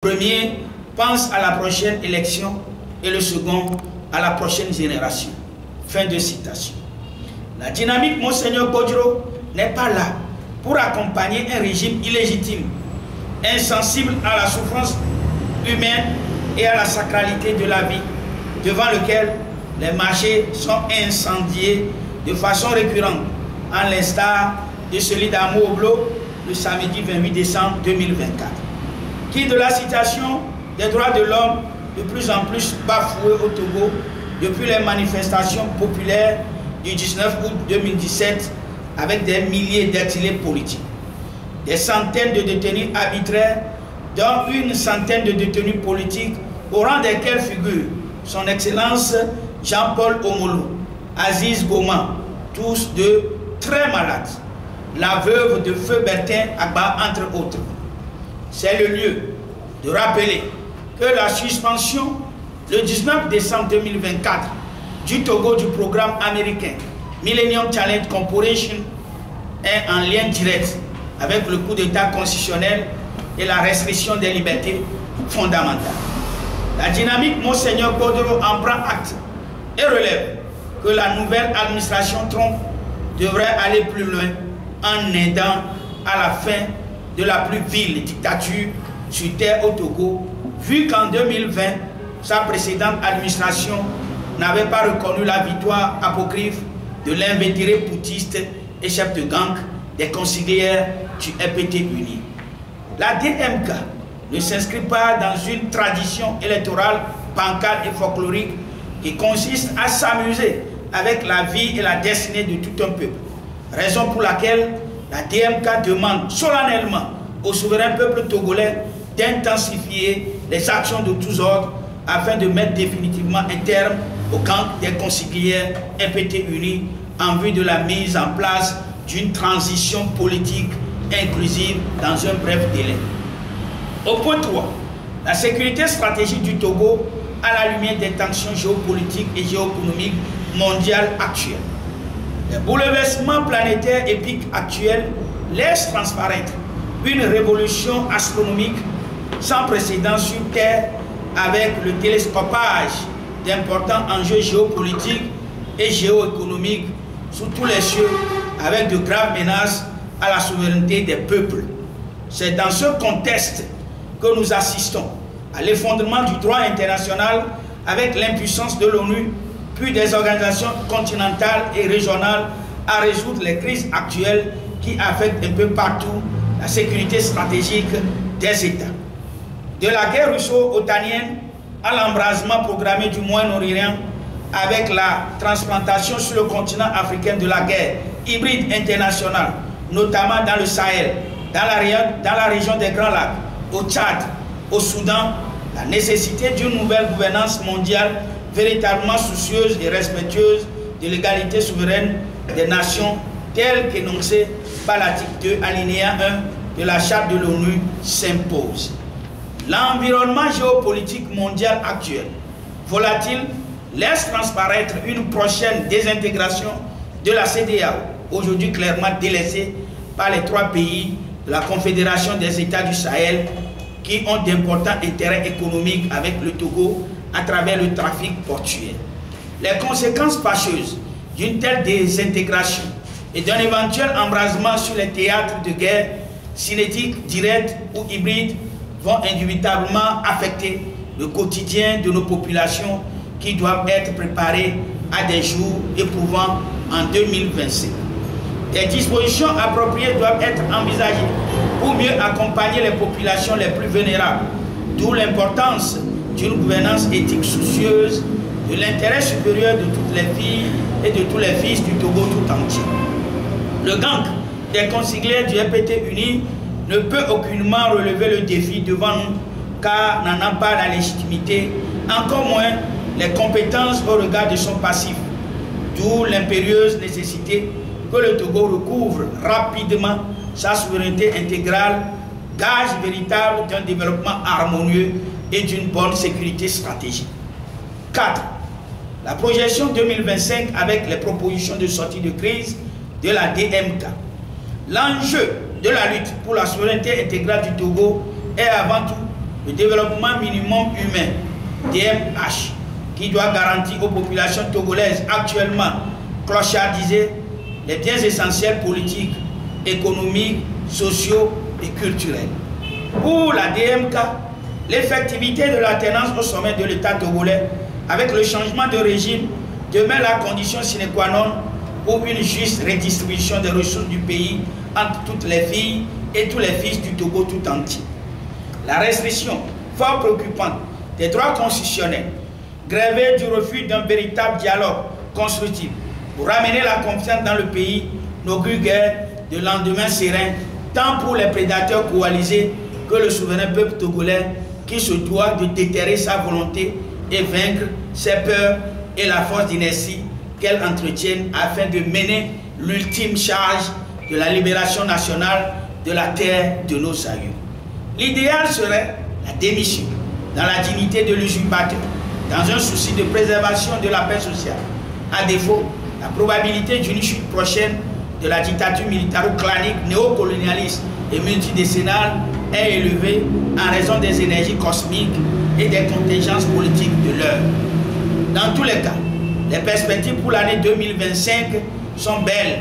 Le premier pense à la prochaine élection et le second à la prochaine génération. Fin de citation. La dynamique Monseigneur Godro n'est pas là pour accompagner un régime illégitime, insensible à la souffrance humaine et à la sacralité de la vie, devant lequel les marchés sont incendiés de façon récurrente, à l'instar de celui d'Amo-Oblo le samedi 28 décembre 2024, qui de la situation des droits de l'homme de plus en plus bafouée au Togo depuis les manifestations populaires du 19 août 2017 avec des milliers d'exilés politiques, des centaines de détenus arbitraires, dont une centaine de détenus politiques au rang desquels figurent son Excellence Jean-Paul Omolo, Aziz Goma, tous deux très malades, la veuve de Feu Bertin Agba entre autres. C'est le lieu de rappeler que la suspension le 19 décembre 2024 du Togo du programme américain Millennium Challenge Corporation est en lien direct avec le coup d'État constitutionnel et la restriction des libertés fondamentales. La dynamique Monseigneur Godro en prend acte et relève que la nouvelle administration Trump devrait aller plus loin en aidant à la fin de la plus vile dictature sur terre au Togo, vu qu'en 2020, sa précédente administration n'avait pas reconnu la victoire apocryphe de l'invétéré poutiste et chef de gang des consiglières du RPT-Uni. La DMK ne s'inscrit pas dans une tradition électorale bancale et folklorique qui consiste à s'amuser avec la vie et la destinée de tout un peuple. Raison pour laquelle la DMK demande solennellement au souverain peuple togolais d'intensifier les actions de tous ordres afin de mettre définitivement un terme au gang des consiglières RPT-Uni en vue de la mise en place d'une transition politique inclusive dans un bref délai. Au point 3, la sécurité stratégique du Togo à la lumière des tensions géopolitiques et géoéconomiques mondiales actuelles. Les bouleversements planétaires épiques actuels laissent transparaître une révolution astronomique sans précédent sur Terre avec le télescopage d'importants enjeux géopolitiques et géoéconomiques sous tous les cieux avec de graves menaces à la souveraineté des peuples. C'est dans ce contexte que nous assistons à l'effondrement du droit international avec l'impuissance de l'ONU puis des organisations continentales et régionales à résoudre les crises actuelles qui affectent un peu partout la sécurité stratégique des États. De la guerre russo-otanienne à l'embrasement programmé du Moyen-Orient avec la transplantation sur le continent africain de la guerre hybride internationale, notamment dans le Sahel, dans la région des Grands Lacs, au Tchad, au Soudan, la nécessité d'une nouvelle gouvernance mondiale véritablement soucieuse et respectueuse de l'égalité souveraine des nations telle qu'énoncée par l'article 2 alinéa 1 de la charte de l'ONU s'impose. L'environnement géopolitique mondial actuel, volatile, laisse transparaître une prochaine désintégration de la CEDEAO, aujourd'hui clairement délaissée par les 3 pays de la Confédération des États du Sahel qui ont d'importants intérêts économiques avec le Togo à travers le trafic portuaire. Les conséquences fâcheuses d'une telle désintégration et d'un éventuel embrasement sur les théâtres de guerre, cinétiques, directs ou hybrides, vont indubitablement affecter le quotidien de nos populations qui doivent être préparées à des jours éprouvants en 2025. Des dispositions appropriées doivent être envisagées pour mieux accompagner les populations les plus vulnérables, d'où l'importance d'une gouvernance éthique soucieuse de l'intérêt supérieur de toutes les filles et de tous les fils du Togo tout entier. Le gang des consiglières du RPT-Uni ne peut aucunement relever le défi devant nous car n'en a pas la légitimité, encore moins les compétences au regard de son passif, d'où l'impérieuse nécessité que le Togo recouvre rapidement sa souveraineté intégrale, gage véritable d'un développement harmonieux et d'une bonne sécurité stratégique. 4. La projection 2025 avec les propositions de sortie de crise de la DMK. L'enjeu de la lutte pour la souveraineté intégrale du Togo est avant tout le développement minimum humain, DMH, qui doit garantir aux populations togolaises actuellement clochardisées les biens essentiels politiques, économiques, sociaux et culturels. Pour la DMK, l'effectivité de l'alternance au sommet de l'État togolais avec le changement de régime demeure la condition sine qua non pour une juste redistribution des ressources du pays entre toutes les filles et tous les fils du Togo tout entier. La restriction fort préoccupante des droits constitutionnels, grevée du refus d'un véritable dialogue constructif pour ramener la confiance dans le pays, n'augure guère de lendemain serein, tant pour les prédateurs coalisés que le souverain peuple togolais qui se doit de déterrer sa volonté et vaincre ses peurs et la force d'inertie qu'elles entretiennent afin de mener l'ultime charge de la libération nationale de la terre de nos aïeux. L'idéal serait la démission dans la dignité de l'usurpateur, dans un souci de préservation de la paix sociale. À défaut, la probabilité d'une chute prochaine de la dictature militaro-clanique, néocolonialiste et multidécennale est élevée en raison des énergies cosmiques et des contingences politiques de l'heure. Dans tous les cas, les perspectives pour l'année 2025 sont belles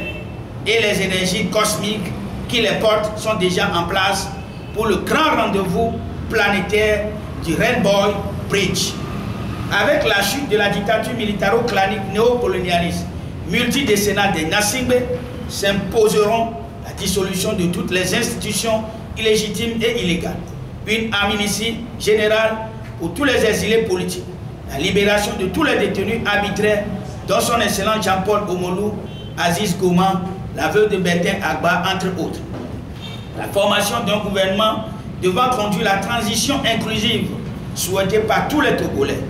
et les énergies cosmiques qui les portent sont déjà en place pour le grand rendez-vous planétaire du Rainbow Bridge. Avec la chute de la dictature militaro-clanique néocolonialiste multidécennale des Nassimbe, s'imposeront la dissolution de toutes les institutions illégitimes et illégales, une amnistie générale pour tous les exilés politiques, la libération de tous les détenus arbitraires, dont son excellent Jean-Paul Omolou, Aziz Goma, la veuve de Bertin Agba, entre autres. La formation d'un gouvernement devant conduire la transition inclusive souhaitée par tous les Togolais,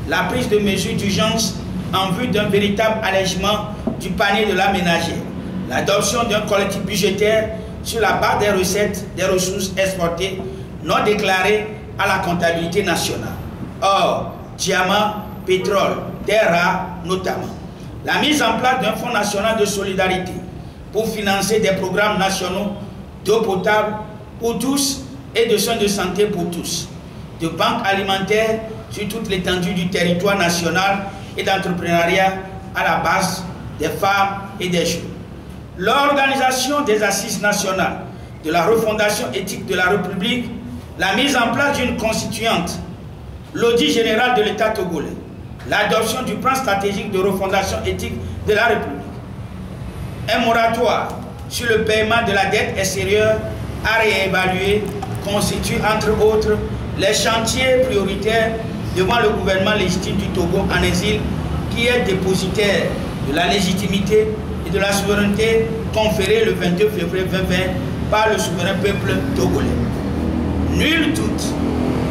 la prise de mesures d'urgence en vue d'un véritable allègement du panier de la ménagère, l'adoption d'un collectif budgétaire sur la base des recettes des ressources exportées non déclarées à la comptabilité nationale. Or, diamants, pétrole, terres rares notamment. La mise en place d'un fonds national de solidarité pour financer des programmes nationaux d'eau potable pour tous et de soins de santé pour tous, de banques alimentaires sur toute l'étendue du territoire national et d'entrepreneuriat à la base des femmes et des jeunes. L'organisation des assises nationales de la refondation éthique de la République, la mise en place d'une constituante, l'audit général de l'État togolais, l'adoption du plan stratégique de refondation éthique de la République, un moratoire sur le paiement de la dette extérieure à réévaluer constitue entre autres les chantiers prioritaires devant le gouvernement légitime du Togo en exil qui est dépositaire de la légitimité et de la souveraineté conférée le 22 février 2020 par le souverain peuple togolais. Nul doute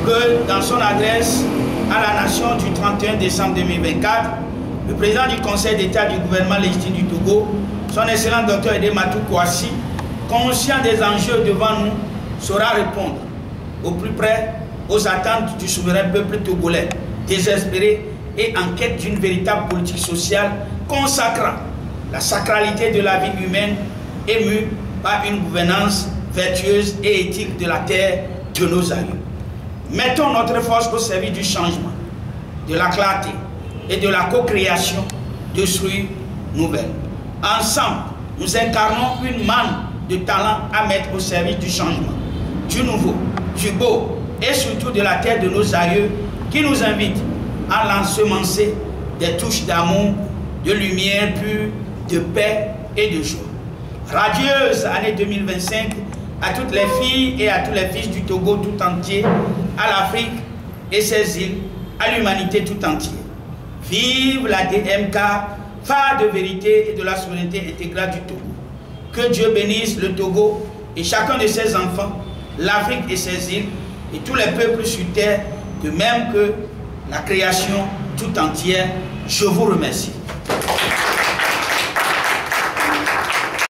que dans son adresse à la nation du 31 décembre 2024, le président du Conseil d'État du gouvernement légitime du Togo, son excellent docteur Edematou Kouassi, conscient des enjeux devant nous, saura répondre au plus près aux attentes du souverain peuple togolais, désespéré et en quête d'une véritable politique sociale consacrant la sacralité de la vie humaine émue par une gouvernance vertueuse et éthique de la terre de nos aïeux. Mettons notre force au service du changement, de la clarté et de la co-création de fruits nouvelles. Ensemble, nous incarnons une manne de talents à mettre au service du changement, du nouveau, du beau et surtout de la terre de nos aïeux qui nous invite à l'ensemencer des touches d'amour, de lumière pure, de paix et de joie. Radieuse année 2025 à toutes les filles et à tous les fils du Togo tout entier, à l'Afrique et ses îles, à l'humanité tout entière. Vive la DMK, phare de vérité et de la souveraineté intégrale du Togo. Que Dieu bénisse le Togo et chacun de ses enfants, l'Afrique et ses îles, et tous les peuples sur terre, de même que la création tout entière. Je vous remercie.